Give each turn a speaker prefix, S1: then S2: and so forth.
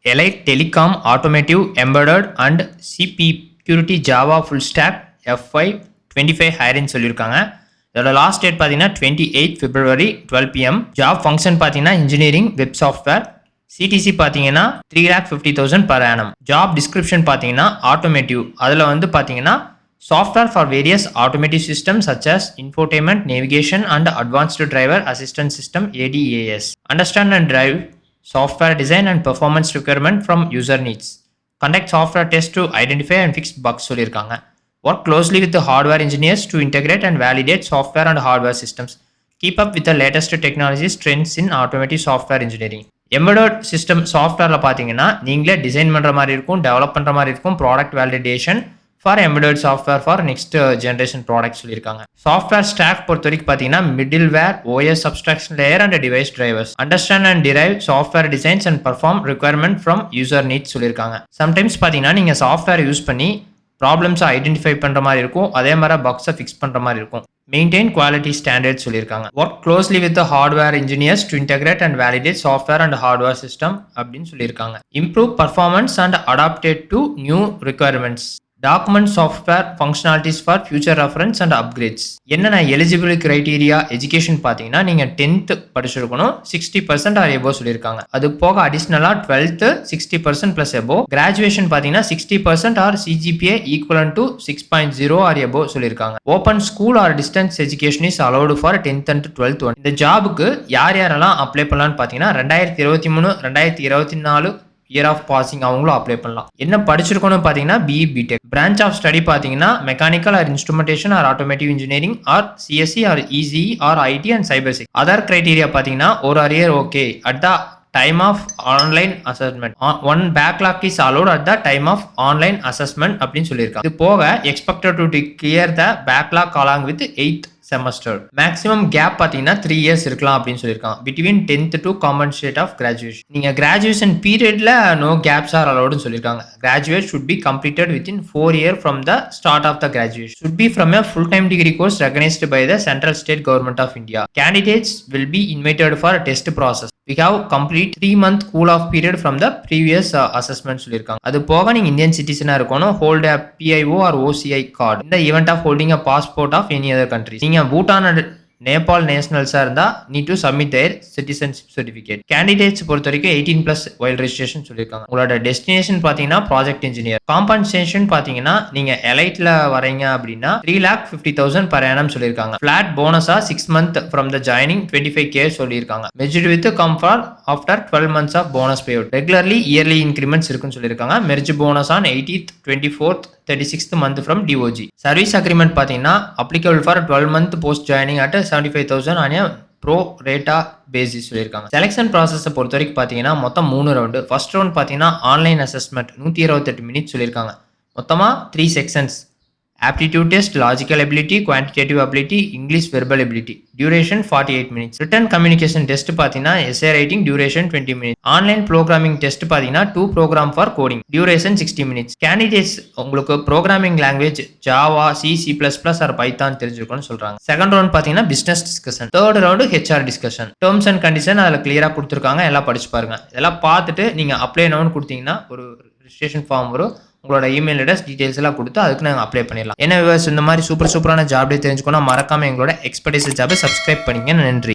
S1: Elite Telecom, Automotive, Embedded and Security Java Full Stack FY 25 hiring சொல்லியிருக்காங்க. இதோட last date பார்த்தீங்கன்னா 28 February 12 PM. Job function பார்த்தீங்கன்னா engineering web software. CDC பார்த்தீங்கன்னா 3,50,000 per annum. Job description பார்த்தீங்கன்னா automotive, அதில் வந்து பார்த்தீங்கன்னா software for various automotive systems such as infotainment, navigation and advanced driver assistance system ADAS. Understand and drive software design and performance requirement from user needs. Conduct software tests to identify and fix bugs சொல்லியிருக்காங்க. Work closely with the hardware engineers to integrate and validate software and hardware systems. Keep up with the latest technologies trends in automotive software engineering. Embedded system softwareல பார்த்தீங்கன்னா நீங்களே design பண்ணுற மாதிரி இருக்கும், develop பண்ணுற மாதிரி இருக்கும், product validation for embedded software for next generation product சொல்லியிருக்காங்க. Software stack பொறுத்த வரைக்கும் பார்த்தீங்கன்னா middleware, OS abstraction layer and device drivers. Understand and drive software designs and perform requirement from user needs சொல்லியிருக்காங்க. Sometimes பார்த்தீங்கன்னா நீங்கள் software use பண்ணி ப்ராப்ளம்ஸை identify பண்ணுற மாதிரி இருக்கும், அதே மாதிரி பக்ஸை ஃபிக்ஸ் பண்ணுற மாதிரி இருக்கும். மெயின்டைன் குவாலிட்டி ஸ்டாண்டர்ட் சொல்லியிருக்காங்க. Work closely with hardware engineers to integrate and validate software and hardware system அப்படின்னு சொல்லியிருக்காங்க. Improve performance and adapted to new requirements. Document software functionalities for future reference and upgrades. என்னென்ன eligible criteria education பார்த்தீங்கன்னா நீங்கள் 10th படிச்சிருக்கணும், 60% R above சொல்லியிருக்காங்க. அது போக அடிஷ்னலாக 12th 60% ப்ளஸ் எபோ. கிராஜுவேஷன் பார்த்தீங்கன்னா 60% or CGPA equivalent to 6.0 or above சொல்லியிருக்காங்க. Open school or distance education is allowed for 10th and 12th one. இந்த ஜாபுக்கு யார் யாரெல்லாம் அப்ளை பண்ணலான்னு பார்த்தீங்கன்னா 2023 2024 இயர் ஆஃப் பாசிங் அவங்களும் அப்ளை பண்ணலாம். என்ன படிச்சிருக்கணும் பார்த்தீங்கன்னா BE BTech. Branch of study பார்த்தீங்கன்னா mechanical or instrumentation or automotive engineering or CSC or ECE or IT and cyber security. Other criteria பார்த்தீங்கன்னா ஒரு arrear okay at the time of online assessment. One backlog is allowed at the time of online assessment அப்படின்னு சொல்லியிருக்காங்க. இது போக expected to clear the backlog along with 8th semester. Maximum gap பார்த்தீங்கன்னா 3 years இருக்கலாம் அப்படின்னு சொல்லியிருக்காங்க. Between 10th to compensate of graduation. நீங்கள் graduation பீரியட்ல no gaps are allowed சொல்லியிருக்காங்க. Graduate should be completed within 4 years from the start of the graduation. Should be from a full-time degree course recognized by the central state government of India. Candidates will be invited for a test process. We have complete 3-month cool off period from the previous assessment சொல்லியிருக்காங்க. அது போக நீங்கள் Indian சிட்டிசனாக இருக்கணும், hold a PIO or OCI card in the event of holding a passport of any other country. நீங்கள் Bhutan and Nepal நேஷனல்ஸாக இருந்தால் need to submit their citizenship certificate. Candidates பொறுத்த வரைக்கும் 18+ வைல் ரெஜிஸ்ட்ரேஷன் சொல்லியிருக்காங்க. உங்களோட டெஸ்டினேஷன் பார்த்தீங்கன்னா ப்ராஜெக்ட் இன்ஜினியர். காம்பன்சேஷன் பார்த்தீங்கன்னா நீங்கள் எலைட்ல வரீங்க அப்படின்னா 3,50,000 per annum சொல்லியிருக்காங்க. ஃபிளாட் போனஸா 6 months from the joining 25K சொல்லியிருக்காங்க. மெர்ஜ்டு வித் கம்ஃபார் after 12 months of bonus pay out. Regularly yearly increments இருக்குன்னு சொல்லியிருக்காங்க. Merge bonus on 18th, 24th, 36th month from DOG. Service agreement பார்த்தீங்கன்னா applicable for 12 month post joining at 75,000 on a pro rata basis சொல்லியிருக்காங்க. Selection ப்ராசஸை பொறுத்த வரைக்கும் பார்த்தீங்கன்னா மொத்தம் 3 round. First round பார்த்தீங்கன்னா ஆன்லைன் அசஸ்மெண்ட் 128 minutes சொல்லியிருக்காங்க. மொத்தமாக 3 sections. Aptitude test, logical ability, quantitative ability, English verbal ability. Duration 48 minutes. Written communication test பார்த்தீங்கன்னா essay writing, duration 20 minutes. Online programming test பார்த்தீங்கன்னா 2 program for coding, duration 60 minutes. Candidates உங்களுக்கு programming language Java, C, C++ or Python தெரிஞ்சிருக்கும்னு சொல்றாங்க. Second round பார்த்தீங்கன்னா business discussion. Third round HR discussion. Terms and condition அதில் கிளியராக கொடுத்துருக்காங்க, எல்லாம் படிச்சு பாருங்க. இதெல்லாம் பார்த்துட்டு நீங்கள் அப்ளை நவுன்னு கொடுத்தீங்கன்னா ஒரு ரிஜிஸ்ட்ரேஷன் ஃபார்ம் வரும். உங்களோட இமெயில் அட்ரஸ் டீடைல்ஸ் எல்லாம் கொடுத்து அதுக்கு நாங்கள் அப்ளை பண்ணிடலாம். என்ன வியூவர்ஸ், இந்த மாதிரி சூப்பரான ஜாப் தெரிஞ்சுக்கணும் மறக்காம எங்களோட எக்ஸ்பர்டைஸ் ஜாபை சப்ஸ்கிரைப் பண்ணிங்க. நன்றி.